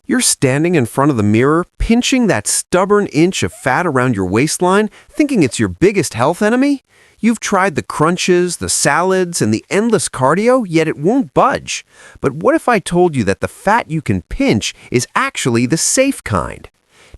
You're standing in front of the mirror, pinching that stubborn inch of fat around your waistline, thinking it's your biggest health enemy? You've tried the crunches, the salads, and the endless cardio, yet it won't budge. But what if I told you that the fat you can pinch is actually the safe kind?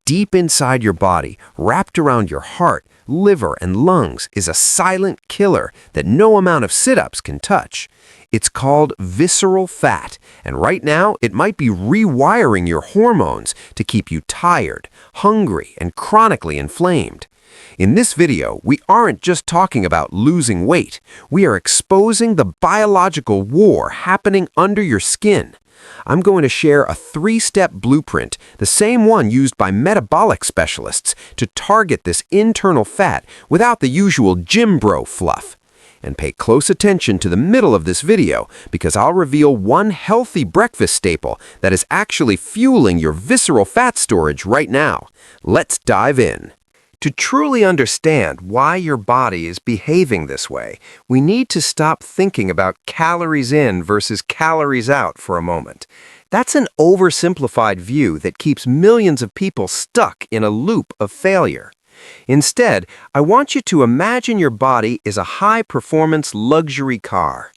Deep inside your body, wrapped around your heart, liver, and lungs, is a silent killer that no amount of sit-ups can touch. It's called visceral fat, and right now it might be rewiring your hormones to keep you tired, hungry, and chronically inflamed. In this video, we aren't just talking about losing weight. We are exposing the biological war happening under your skin. I'm going to share a 3-step blueprint, the same one used by metabolic specialists, to target this internal fat without the usual gym bro fluff. And pay close attention to the middle of this video, because I'll reveal one healthy breakfast staple that is actually fueling your visceral fat storage right now. Let's dive in. To truly understand why your body is behaving this way, we need to stop thinking about calories in versus calories out for a moment. That's an oversimplified view that keeps millions of people stuck in a loop of failure. Instead, I want you to imagine your body is a high-performance luxury car.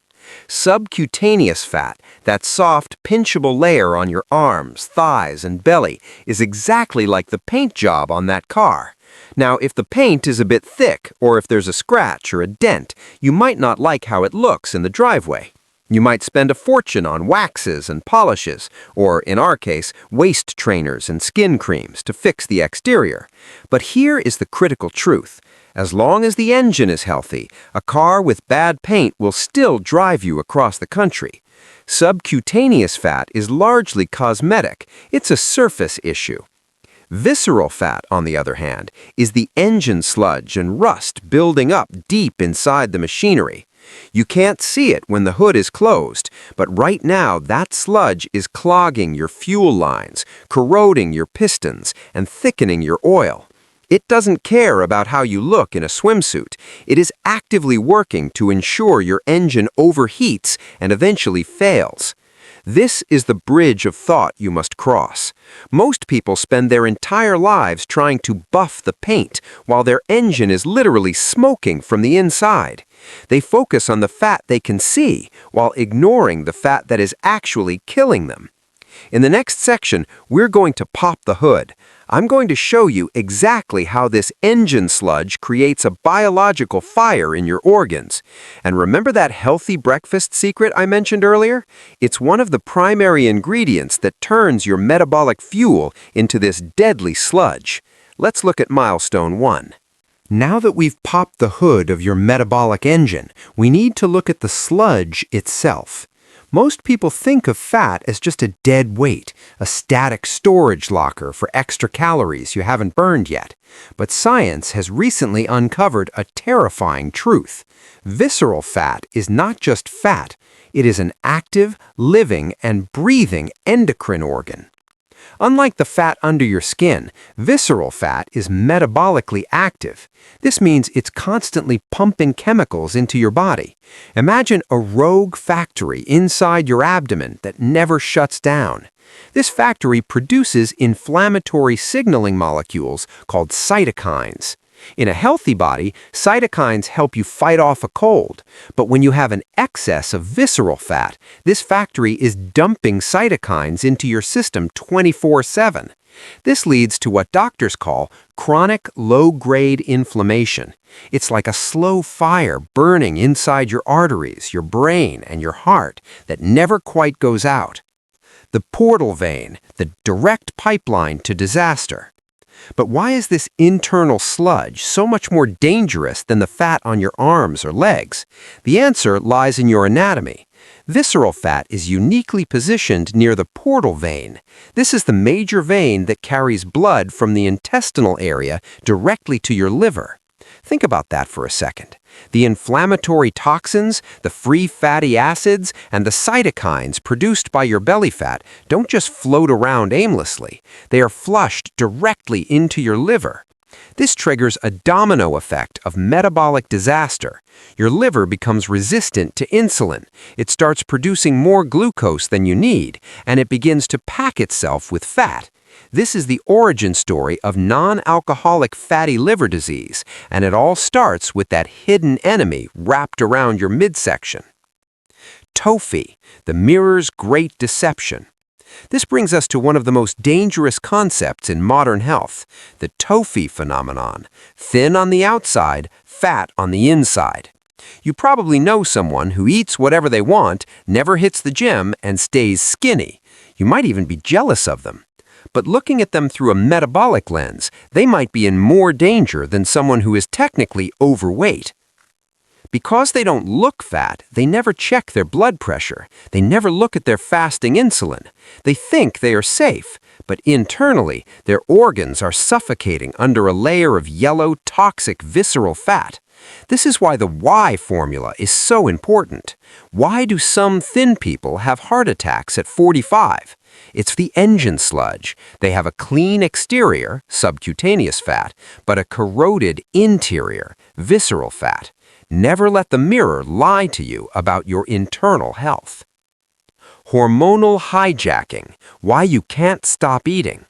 Subcutaneous fat, that soft, pinchable layer on your arms, thighs, and belly, is exactly like the paint job on that car. Now, if the paint is a bit thick, or if there's a scratch or a dent, you might not like how it looks in the driveway. You might spend a fortune on waxes and polishes, or, in our case, waist trainers and skin creams to fix the exterior. But here is the critical truth. As long as the engine is healthy, a car with bad paint will still drive you across the country. Subcutaneous fat is largely cosmetic. It's a surface issue. Visceral fat, on the other hand, is the engine sludge and rust building up deep inside the machinery. You can't see it when the hood is closed, but right now that sludge is clogging your fuel lines, corroding your pistons, and thickening your oil. It doesn't care about how you look in a swimsuit. It is actively working to ensure your engine overheats and eventually fails. This is the bridge of thought you must cross. Most people spend their entire lives trying to buff the paint, while their engine is literally smoking from the inside. They focus on the fat they can see, while ignoring the fat that is actually killing them. In the next section, we're going to pop the hood. I'm going to show you exactly how this engine sludge creates a biological fire in your organs. And remember that healthy breakfast secret I mentioned earlier? It's one of the primary ingredients that turns your metabolic fuel into this deadly sludge. Let's look at milestone 1. Now that we've popped the hood of your metabolic engine, we need to look at the sludge itself. Most people think of fat as just a dead weight, a static storage locker for extra calories you haven't burned yet. But science has recently uncovered a terrifying truth. Visceral fat is not just fat, it is an active, living, and breathing endocrine organ. Unlike the fat under your skin, visceral fat is metabolically active. This means it's constantly pumping chemicals into your body. Imagine a rogue factory inside your abdomen that never shuts down. This factory produces inflammatory signaling molecules called cytokines. In a healthy body, cytokines help you fight off a cold. But when you have an excess of visceral fat, this factory is dumping cytokines into your system 24/7. This leads to what doctors call chronic low-grade inflammation. It's like a slow fire burning inside your arteries, your brain, and your heart that never quite goes out. The portal vein, the direct pipeline to disaster. But why is this internal sludge so much more dangerous than the fat on your arms or legs? The answer lies in your anatomy. Visceral fat is uniquely positioned near the portal vein. This is the major vein that carries blood from the intestinal area directly to your liver. Think about that for a second. The inflammatory toxins, the free fatty acids, and the cytokines produced by your belly fat don't just float around aimlessly. They are flushed directly into your liver. This triggers a domino effect of metabolic disaster. Your liver becomes resistant to insulin. It starts producing more glucose than you need, and it begins to pack itself with fat. This is the origin story of non-alcoholic fatty liver disease, and it all starts with that hidden enemy wrapped around your midsection. TOFI, the mirror's great deception. This brings us to one of the most dangerous concepts in modern health, the TOFI phenomenon, thin on the outside, fat on the inside. You probably know someone who eats whatever they want, never hits the gym, and stays skinny. You might even be jealous of them. But looking at them through a metabolic lens, they might be in more danger than someone who is technically overweight. Because they don't look fat, they never check their blood pressure. They never look at their fasting insulin. They think they are safe, but internally, their organs are suffocating under a layer of yellow, toxic, visceral fat. This is why the why formula is so important. Why do some thin people have heart attacks at 45? It's the engine sludge. They have a clean exterior, subcutaneous fat, but a corroded interior, visceral fat. Never let the mirror lie to you about your internal health. Hormonal hijacking, why you can't stop eating.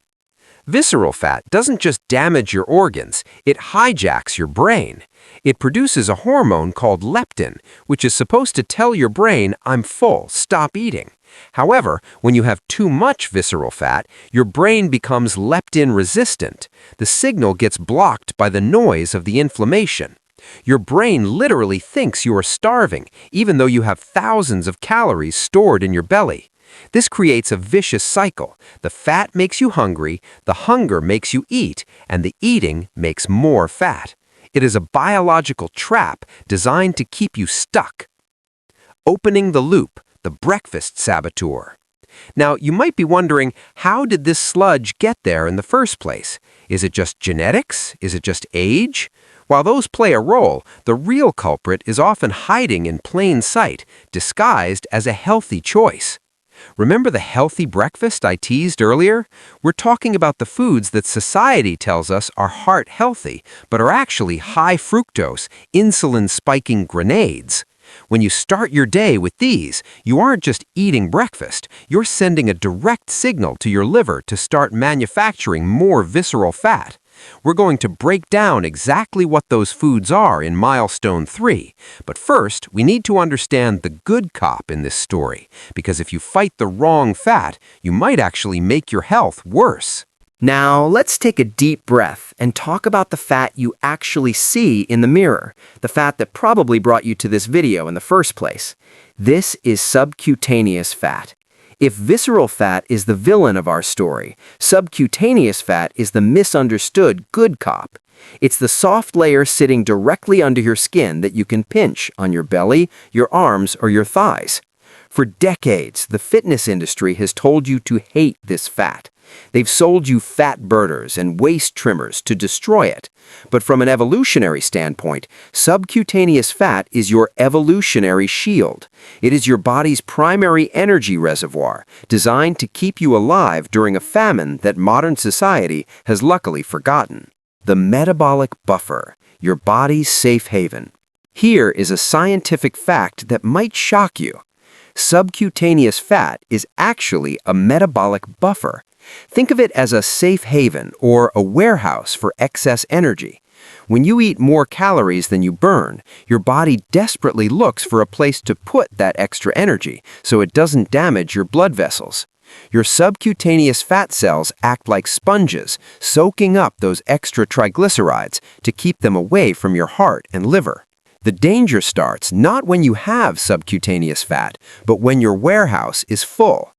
Visceral fat doesn't just damage your organs, it hijacks your brain. It produces a hormone called leptin, which is supposed to tell your brain, I'm full, stop eating. However, when you have too much visceral fat, your brain becomes leptin resistant. The signal gets blocked by the noise of the inflammation. Your brain literally thinks you are starving, even though you have thousands of calories stored in your belly. This creates a vicious cycle. The fat makes you hungry, the hunger makes you eat, and the eating makes more fat. It is a biological trap designed to keep you stuck. Opening the loop, the breakfast saboteur. Now, you might be wondering, how did this sludge get there in the first place? Is it just genetics? Is it just age? While those play a role, the real culprit is often hiding in plain sight, disguised as a healthy choice. Remember the healthy breakfast I teased earlier? We're talking about the foods that society tells us are heart healthy, but are actually high fructose, insulin-spiking grenades. When you start your day with these, you aren't just eating breakfast, you're sending a direct signal to your liver to start manufacturing more visceral fat. We're going to break down exactly what those foods are in Milestone 3. But first, we need to understand the good cop in this story, because if you fight the wrong fat, you might actually make your health worse. Now, let's take a deep breath and talk about the fat you actually see in the mirror, the fat that probably brought you to this video in the first place. This is subcutaneous fat. If visceral fat is the villain of our story, subcutaneous fat is the misunderstood good cop. It's the soft layer sitting directly under your skin that you can pinch on your belly, your arms, or your thighs. For decades, the fitness industry has told you to hate this fat. They've sold you fat burners and waist trimmers to destroy it. But from an evolutionary standpoint, subcutaneous fat is your evolutionary shield. It is your body's primary energy reservoir, designed to keep you alive during a famine that modern society has luckily forgotten. The metabolic buffer, your body's safe haven. Here is a scientific fact that might shock you. Subcutaneous fat is actually a metabolic buffer. Think of it as a safe haven or a warehouse for excess energy. When you eat more calories than you burn, your body desperately looks for a place to put that extra energy so it doesn't damage your blood vessels. Your subcutaneous fat cells act like sponges, soaking up those extra triglycerides to keep them away from your heart and liver. The danger starts not when you have subcutaneous fat, but when your warehouse is full.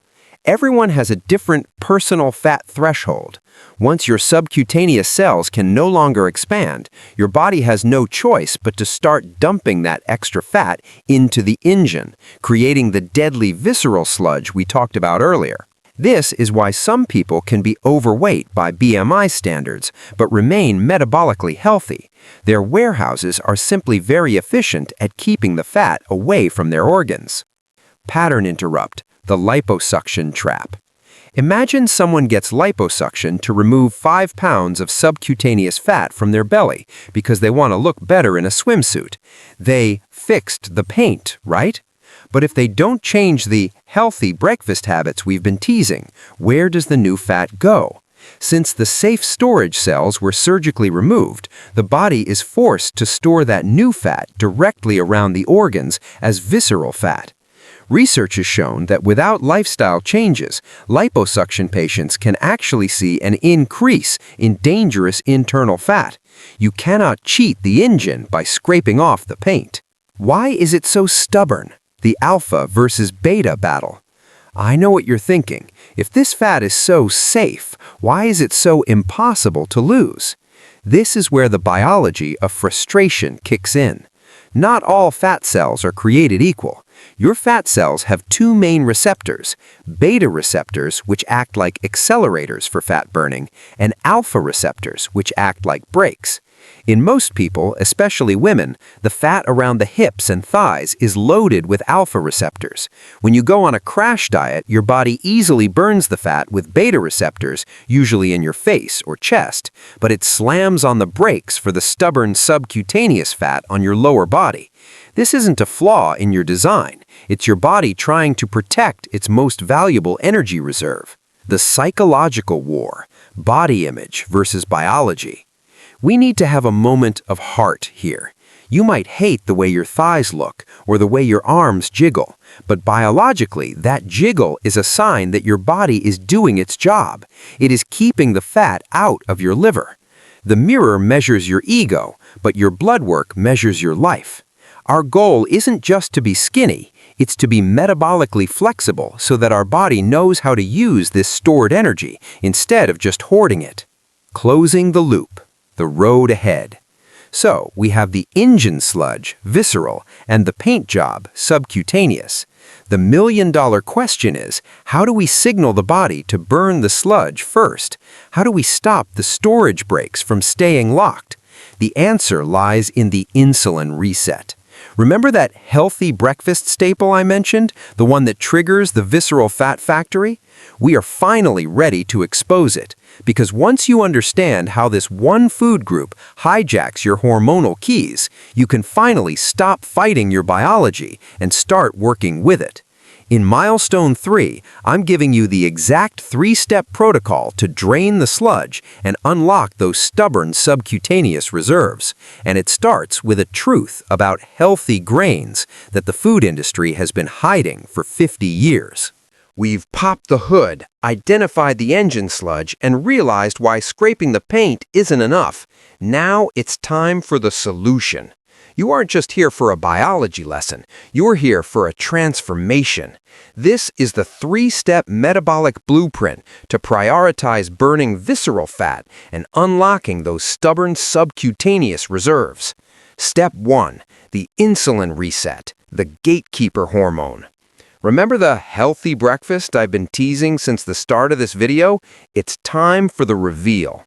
Everyone has a different personal fat threshold. Once your subcutaneous cells can no longer expand, your body has no choice but to start dumping that extra fat into the engine, creating the deadly visceral sludge we talked about earlier. This is why some people can be overweight by BMI standards, but remain metabolically healthy. Their warehouses are simply very efficient at keeping the fat away from their organs. Pattern interrupt. The liposuction trap. Imagine someone gets liposuction to remove 5 pounds of subcutaneous fat from their belly because they want to look better in a swimsuit. They fixed the paint, right? But if they don't change the healthy breakfast habits we've been teasing, where does the new fat go? Since the safe storage cells were surgically removed, the body is forced to store that new fat directly around the organs as visceral fat. Research has shown that without lifestyle changes, liposuction patients can actually see an increase in dangerous internal fat. You cannot cheat the engine by scraping off the paint. Why is it so stubborn? The alpha versus beta battle. I know what you're thinking. If this fat is so safe, why is it so impossible to lose? This is where the biology of frustration kicks in. Not all fat cells are created equal. Your fat cells have two main receptors, beta receptors, which act like accelerators for fat burning, and alpha receptors, which act like brakes. In most people, especially women, the fat around the hips and thighs is loaded with alpha receptors. When you go on a crash diet, your body easily burns the fat with beta receptors, usually in your face or chest, but it slams on the brakes for the stubborn subcutaneous fat on your lower body. This isn't a flaw in your design. It's your body trying to protect its most valuable energy reserve. The psychological war, body image versus biology. We need to have a moment of heart here. You might hate the way your thighs look or the way your arms jiggle, but biologically, that jiggle is a sign that your body is doing its job. It is keeping the fat out of your liver. The mirror measures your ego, but your blood work measures your life. Our goal isn't just to be skinny, it's to be metabolically flexible so that our body knows how to use this stored energy instead of just hoarding it. Closing the loop. The road ahead. So, we have the engine sludge, visceral, and the paint job, subcutaneous. The million-dollar question is, how do we signal the body to burn the sludge first? How do we stop the storage brakes from staying locked? The answer lies in the insulin reset. Remember that healthy breakfast staple I mentioned, the one that triggers the visceral fat factory? We are finally ready to expose it, because once you understand how this one food group hijacks your hormonal keys, you can finally stop fighting your biology and start working with it. In Milestone 3, I'm giving you the exact 3-step protocol to drain the sludge and unlock those stubborn subcutaneous reserves. And it starts with a truth about healthy grains that the food industry has been hiding for 50 years. We've popped the hood, identified the engine sludge, and realized why scraping the paint isn't enough. Now it's time for the solution. You aren't just here for a biology lesson, you're here for a transformation. This is the 3-step metabolic blueprint to prioritize burning visceral fat and unlocking those stubborn subcutaneous reserves. Step 1. The insulin reset, the gatekeeper hormone. Remember the healthy breakfast I've been teasing since the start of this video? It's time for the reveal.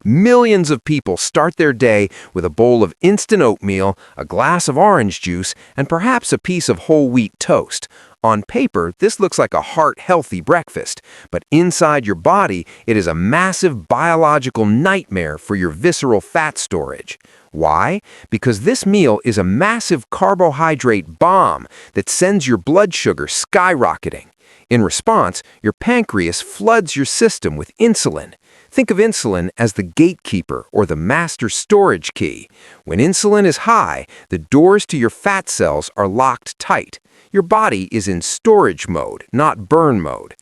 Millions of people start their day with a bowl of instant oatmeal, a glass of orange juice, and perhaps a piece of whole wheat toast. On paper, this looks like a heart-healthy breakfast, but inside your body, it is a massive biological nightmare for your visceral fat storage. Why? Because this meal is a massive carbohydrate bomb that sends your blood sugar skyrocketing. In response, your pancreas floods your system with insulin. Think of insulin as the gatekeeper or the master storage key. When insulin is high, the doors to your fat cells are locked tight. Your body is in storage mode, not burn mode.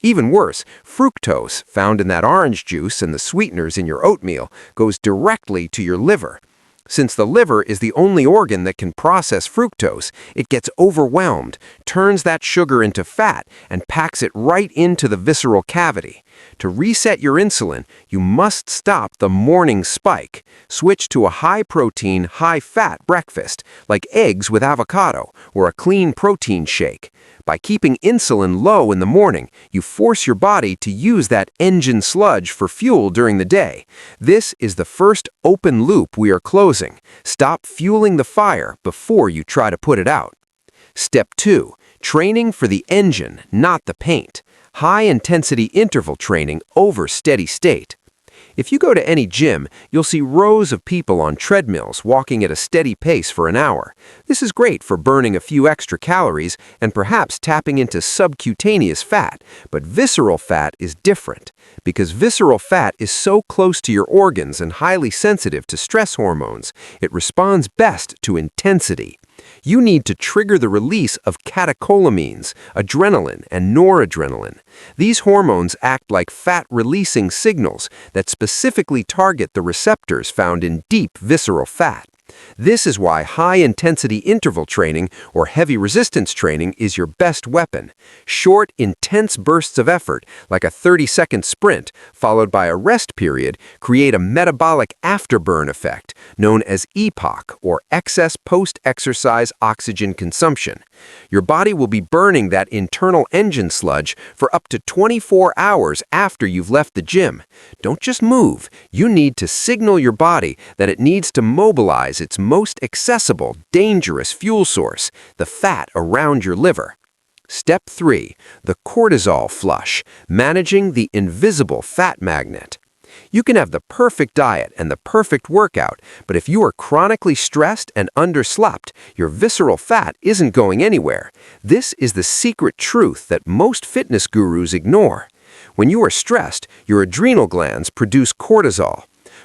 Even worse, fructose, found in that orange juice and the sweeteners in your oatmeal, goes directly to your liver. Since the liver is the only organ that can process fructose, it gets overwhelmed, turns that sugar into fat, and packs it right into the visceral cavity. To reset your insulin, you must stop the morning spike. Switch to a high-protein, high-fat breakfast, like eggs with avocado or a clean protein shake. By keeping insulin low in the morning, you force your body to use that engine sludge for fuel during the day. This is the first open loop we are closing. Stop fueling the fire before you try to put it out. Step 2. Training for the engine, not the paint. high-intensity interval training over steady state. If you go to any gym, you'll see rows of people on treadmills walking at a steady pace for an hour. This is great for burning a few extra calories and perhaps tapping into subcutaneous fat, but visceral fat is different because visceral fat is so close to your organs and highly sensitive to stress hormones. It responds best to intensity. You need to trigger the release of catecholamines, adrenaline, and noradrenaline. These hormones act like fat-releasing signals that specifically target the receptors found in deep visceral fat. This is why high-intensity interval training or heavy resistance training is your best weapon. Short, intense bursts of effort, like a 30-second sprint, followed by a rest period, create a metabolic afterburn effect, known as EPOC, or excess post-exercise oxygen consumption. Your body will be burning that internal engine sludge for up to 24 hours after you've left the gym. Don't just move. You need to signal your body that it needs to mobilize its most accessible, dangerous fuel source, the fat around your liver. Step 3. The cortisol flush, managing the invisible fat magnet. You can have the perfect diet and the perfect workout, but if you are chronically stressed and underslept, your visceral fat isn't going anywhere. This is the secret truth that most fitness gurus ignore. When you are stressed, your adrenal glands produce cortisol.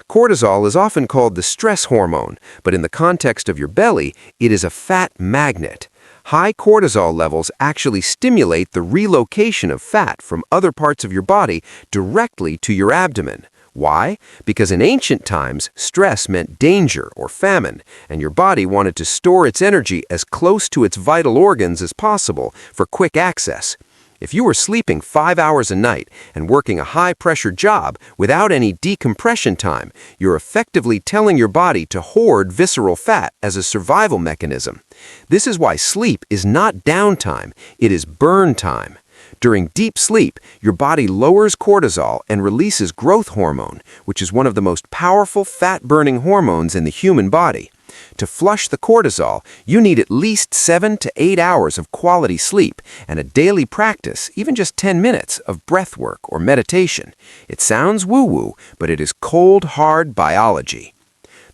Cortisol is often called the stress hormone, but in the context of your belly, it is a fat magnet. High cortisol levels actually stimulate the relocation of fat from other parts of your body directly to your abdomen. Why? Because in ancient times, stress meant danger or famine, and your body wanted to store its energy as close to its vital organs as possible for quick access. If you were sleeping 5 hours a night and working a high-pressure job without any decompression time, you're effectively telling your body to hoard visceral fat as a survival mechanism. This is why sleep is not downtime, it is burn time. During deep sleep, your body lowers cortisol and releases growth hormone, which is one of the most powerful fat-burning hormones in the human body. To flush the cortisol, you need at least 7 to 8 hours of quality sleep and a daily practice, even just 10 minutes, of breath work or meditation. It sounds woo-woo, but it is cold, hard biology.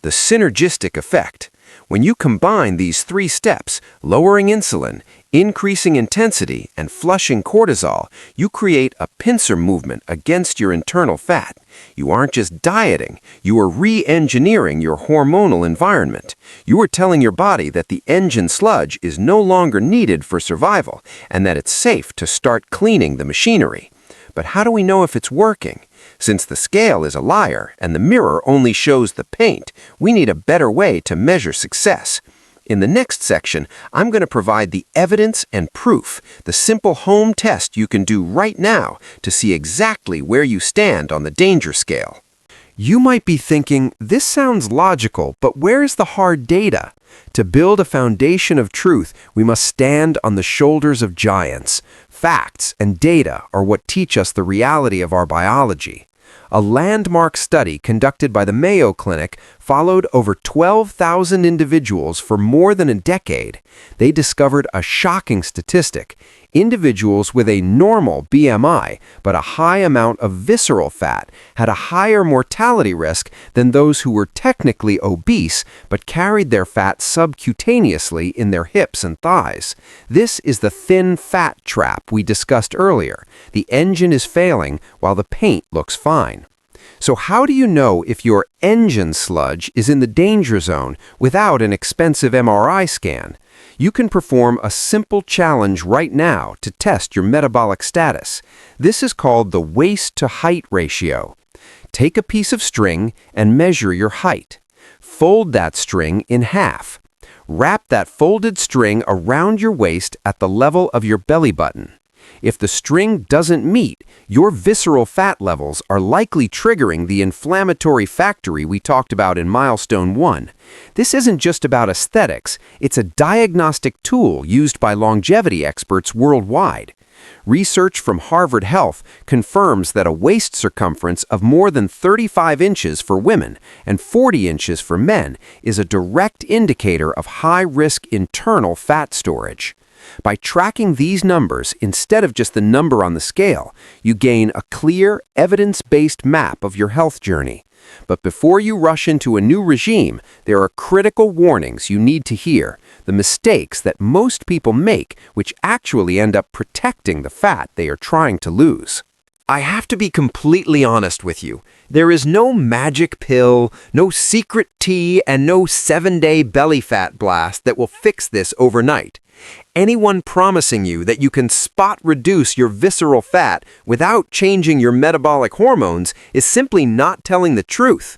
The synergistic effect. When you combine these 3 steps, lowering insulin, increasing intensity, and flushing cortisol, you create a pincer movement against your internal fat. You aren't just dieting, you are re-engineering your hormonal environment. You are telling your body that the engine sludge is no longer needed for survival and that it's safe to start cleaning the machinery. But how do we know if it's working? Since the scale is a liar and the mirror only shows the paint, we need a better way to measure success. In the next section, I'm going to provide the evidence and proof, the simple home test you can do right now to see exactly where you stand on the danger scale. You might be thinking, this sounds logical, but where is the hard data? To build a foundation of truth, we must stand on the shoulders of giants. Facts and data are what teach us the reality of our biology. A landmark study conducted by the Mayo Clinic followed over 12,000 individuals for more than a decade. They discovered a shocking statistic. Individuals with a normal BMI, but a high amount of visceral fat, had a higher mortality risk than those who were technically obese but carried their fat subcutaneously in their hips and thighs. This is the thin fat trap we discussed earlier. The engine is failing while the paint looks fine. So how do you know if your engine sludge is in the danger zone without an expensive MRI scan? You can perform a simple challenge right now to test your metabolic status. This is called the waist-to-height ratio. Take a piece of string and measure your height. Fold that string in half. Wrap that folded string around your waist at the level of your belly button. If the string doesn't meet, your visceral fat levels are likely triggering the inflammatory factory we talked about in Milestone 1. This isn't just about aesthetics, it's a diagnostic tool used by longevity experts worldwide. Research from Harvard Health confirms that a waist circumference of more than 35 inches for women and 40 inches for men is a direct indicator of high-risk internal fat storage. By tracking these numbers instead of just the number on the scale, you gain a clear, evidence-based map of your health journey. But before you rush into a new regime, there are critical warnings you need to hear, the mistakes that most people make, which actually end up protecting the fat they are trying to lose. I have to be completely honest with you. There is no magic pill, no secret tea, and no 7-day belly fat blast that will fix this overnight. Anyone promising you that you can spot reduce your visceral fat without changing your metabolic hormones is simply not telling the truth.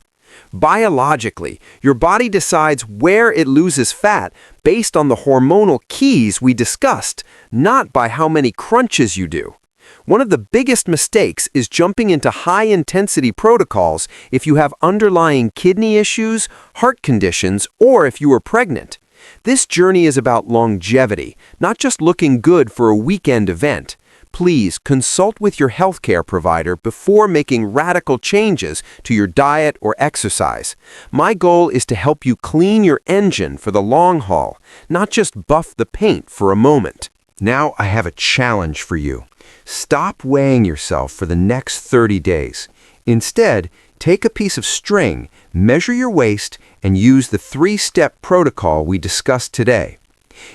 Biologically, your body decides where it loses fat based on the hormonal keys we discussed, not by how many crunches you do. One of the biggest mistakes is jumping into high-intensity protocols if you have underlying kidney issues, heart conditions, or if you are pregnant. This journey is about longevity, not just looking good for a weekend event. Please consult with your healthcare provider before making radical changes to your diet or exercise. My goal is to help you clean your engine for the long haul, not just buff the paint for a moment. Now I have a challenge for you. Stop weighing yourself for the next 30 days. Instead, take a piece of string, measure your waist, and use the 3-step protocol we discussed today.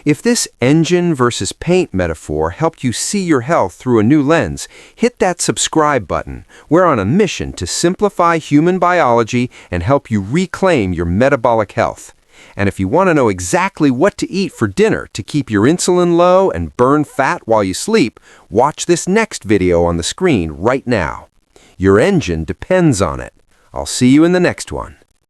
If this engine versus paint metaphor helped you see your health through a new lens, hit that subscribe button. We're on a mission to simplify human biology and help you reclaim your metabolic health. And if you want to know exactly what to eat for dinner to keep your insulin low and burn fat while you sleep, watch this next video on the screen right now. Your engine depends on it. I'll see you in the next one.